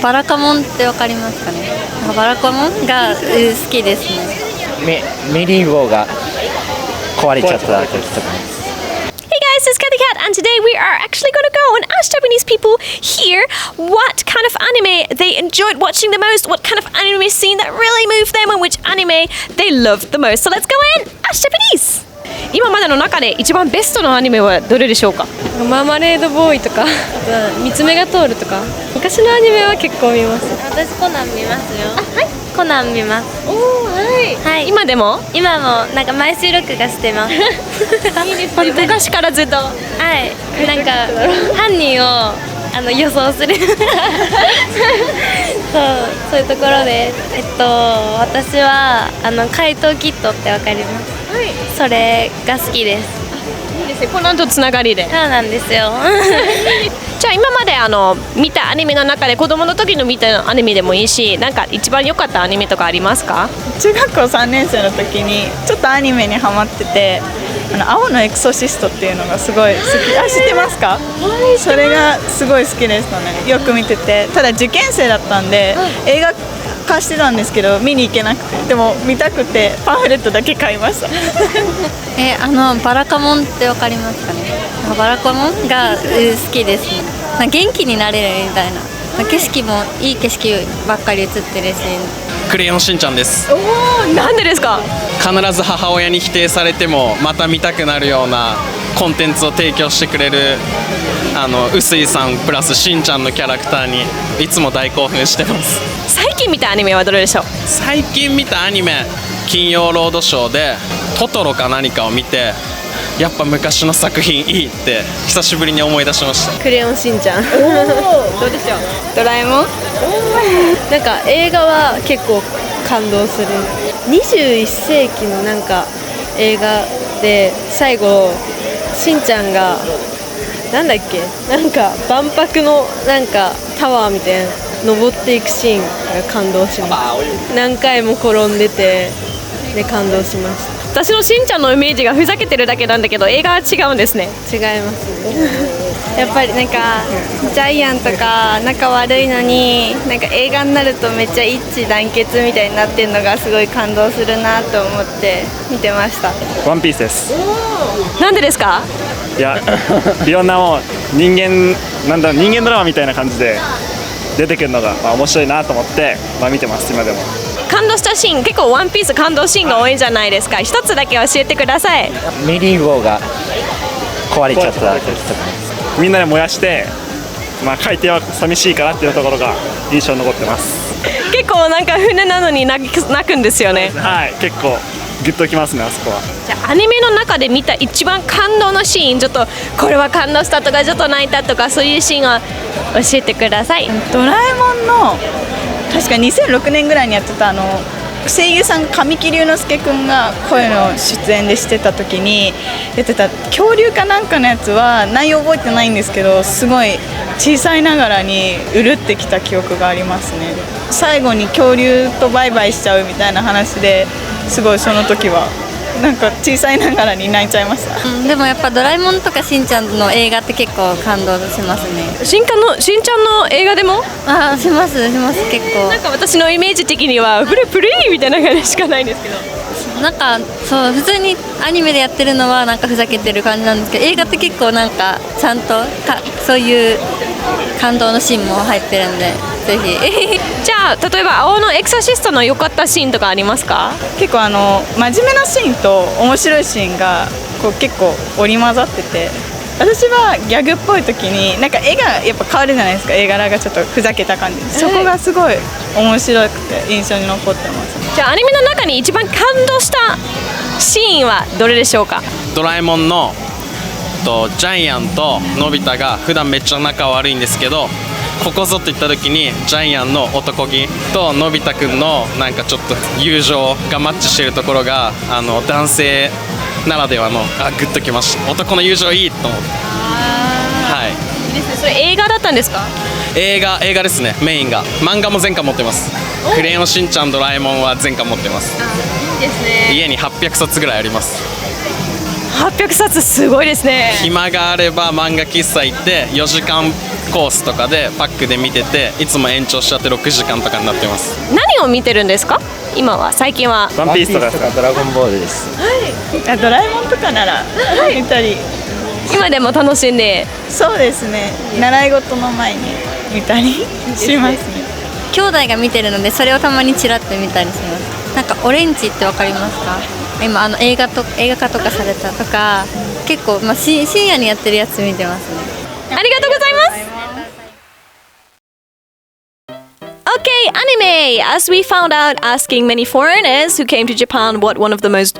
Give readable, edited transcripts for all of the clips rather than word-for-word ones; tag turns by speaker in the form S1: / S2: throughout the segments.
S1: バラカモンってわかりますかね。バラカモンが好きですね。
S2: メリーゴーが壊れちゃった時とか。
S3: Hey guys, it's Cathy Cat, and today we are actually going to go and ask Japanese people here what kind of anime they enjoyed watching the most, what kind of anime scene that really moved them, and which anime they loved the most. So let's go and ask Japanese! 今までの中で一番ベストのアニメはどれでしょうか？
S4: マーマレードボーイとか、あと三つ目が通るとか、昔のアニメは結構見ます。
S1: 私コナン見ますよ。はい。コナン見ます。
S3: おー、はい。今でも？
S1: 今もなんか毎週録画してます。いいですね。
S3: 昔からずっと。
S1: はい。なんか犯人を予想する。そういうところで、私は怪盗キッドってわかります。
S3: はい。
S1: それが好きです。
S3: いいですね。コナンとつながりで。
S1: そうなんですよ。
S3: じゃあ今まで見たアニメの中で子供の時の見たアニメでもいいし、なんか一番良かったアニメとかありますか？
S5: 中学校3年生の時にちょっとアニメにハマってて、青のエクソシストっていうのがすごい好き。あ、知ってますか？それがすごい好きでしたね。よく見てて、ただ受験生だったんで映画化してたんですけど見に行けなくて、でも見たくてパンフレットだけ買いました。
S1: バラカモンってわかりますかね。バラカモンが好きですね。元気になれるみたいな。景色もいい景色ばっかり映ってるし。
S6: クレヨンしんちゃんです。
S3: おー、なんでですか？
S6: 必ず母親に否定されてもまた見たくなるようなコンテンツを提供してくれる臼井さんプラスしんちゃんのキャラクターにいつも大興奮してます。
S3: 最近見たアニメはどれでしょう？
S6: 最近見たアニメ、金曜ロードショーでトトロか何かを見て、やっぱ昔の作品いいって久しぶりに思い出しました。
S4: クレヨンしんちゃん。
S3: どうでしょう？
S4: ドラえもん。なんか映画は結構感動する。21世紀のなんか映画で最後しんちゃんがなんだっけ、なんか万博のなんかタワーみたいな登っていくシーンが感動します。何回も転んでてで感動しました。
S3: 私のしんちゃんのイメージがふざけてるだけなんだけど、映画は違うんですね。
S4: 違いますね。
S1: やっぱりなんかジャイアンとか仲悪いのになんか映画になるとめっちゃ一致団結みたいになってるのがすごい感動するなと思って見てました。
S7: ワンピースです。
S3: なんでですか？
S7: いや、いろんなもう人間ドラマみたいな感じで出てくるのが面白いなと思って、見てます今でも。
S3: 感動したシーン、結構ワンピース感動シーンが多いじゃないですか。一つだけ教えてください。
S2: メリーゴーが壊れちゃった時とか。
S7: みんなで燃やして、海底は寂しいからっていうところが印象に残ってます。
S3: 結構なんか船なのに泣くんですよね。
S7: はい、結構グッときますね、あそこは。
S3: じゃあアニメの中で見た一番感動のシーン、ちょっとこれは感動したとかちょっと泣いたとかそういうシーンを教えてください。
S5: ドラえもんの確か2006年ぐらいにやってた声優さん神木隆之介くんが声の出演でしてた時にやってた恐竜かなんかのやつは内容覚えてないんですけど、すごい小さいながらにうるってきた記憶がありますね。最後に恐竜とバイバイしちゃうみたいな話ですごいその時はなんか小さいながらに泣いちゃいました。
S1: でもやっぱドラえもんとかしんちゃんの映画って結構感動しますね。
S3: しんちゃんの映画でも
S1: します結構。
S3: なんか私のイメージ的にはプレイみたいな感じしかないんですけど、
S1: なんかそう普通にアニメでやってるのはなんかふざけてる感じなんですけど、映画って結構なんかちゃんとそういう感動のシーンも入ってるんでぜひ。
S3: じゃあ例えば青のエクソシストの良かったシーンとかありますか？
S5: 結構真面目なシーンと面白いシーンが結構織り交ざってて、私はギャグっぽい時になんか絵がやっぱ変わるじゃないですか。絵柄がちょっとふざけた感じ、そこがすごい面白くて印象に残ってます。
S3: じゃあアニメの中に一番感動したシーンはどれでしょうか？
S6: ドラえもんのジャイアンとのび太が普段めっちゃ仲悪いんですけど、ここぞって言った時にジャイアンの男気とのび太くんのなんかちょっと友情がマッチしてるところが男性ならではのグッときました。男の友情いいと思って。はい。
S3: いいですね。それ映画だったんですか？
S6: 映画ですね。メインが漫画も全巻持ってます。クレヨンしんちゃんドラえもんは全巻持ってます。
S3: いいですね。
S6: 家に800冊ぐらいあります。
S3: 800冊すごいですね。
S6: 暇があれば漫画喫茶行って4時間コースとかでパックで見てて、いつも延長しちゃって6時間とかになってます。
S3: 何を見てるんですか？今は最近は。
S2: ワンピースとかドラゴンボールです。
S5: あ、ドラえもんとかなら見たり、
S3: 今でも楽しんで。
S5: そうですね、習い事の前に見たりしますね。
S1: 兄弟が見てるのでそれをたまにちらっと見たりします。なんかオレンジってわかりますか？今映画化とかされたとか、結構、深夜にやってるやつ見てますね。
S3: ありがとうございます。Okay, anime. As we found out asking many foreigners who came to Japan what one of the most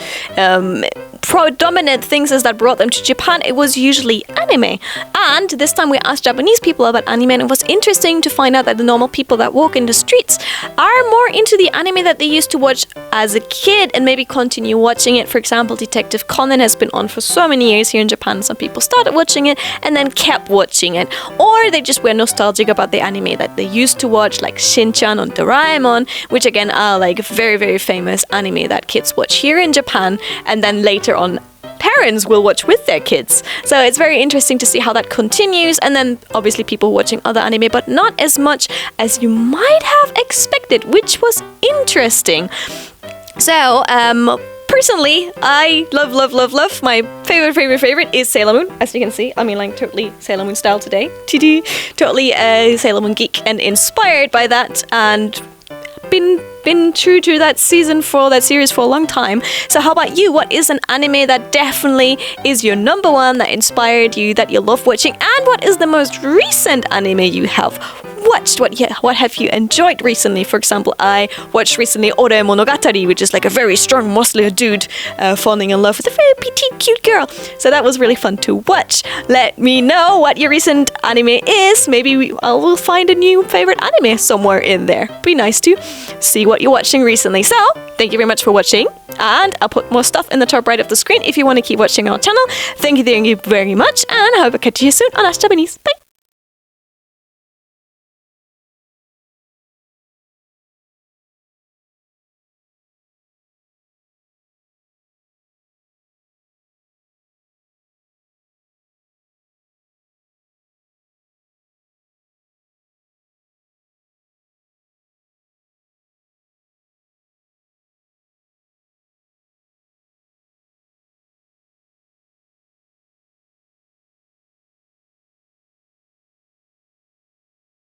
S3: predominant things is that brought them to Japan, it was usually anime. And this time we asked Japanese people about anime, and it was interesting to find out that the normal people that walk in the streets are more into the anime that they used to watch as a kid and maybe continue watching it. For example, Detective Conan has been on for so many years here in Japan. Some people started watching it and then kept watching it. Or they just were nostalgic about the anime that they used to watch, like Shin-chan or Doraemon, which again are like very, very famous anime that kids watch here in Japan, and then later on parents will watch with their kids. So it's very interesting to see how that continues, and then obviously people watching other anime, but not as much as you might have expected, which was interesting. So personally, I love my favorite is Sailor Moon. As you can see, I mean, like totally Sailor Moon style today. Totally Sailor Moon geek and inspired by that, and been true to that series for a long time. So how about you? What is an anime that definitely is your number one, that inspired you, that you love watching? And what is the most recent anime you have watched? What have you enjoyed recently? For example, I watched recently Ore Monogatari, which is like a very strong muscular dude falling in love with a very petite cute girl. So that was really fun to watch. Let me know what your recent anime is. Maybe I will find a new favorite anime somewhere in there. Be nice to see what you're watching recently. So thank you very much for watching, and I'll put more stuff in the top right of the screen if you want to keep watching our channel. Thank you very much, and I hope I catch you soon on Ash Japanese. Bye!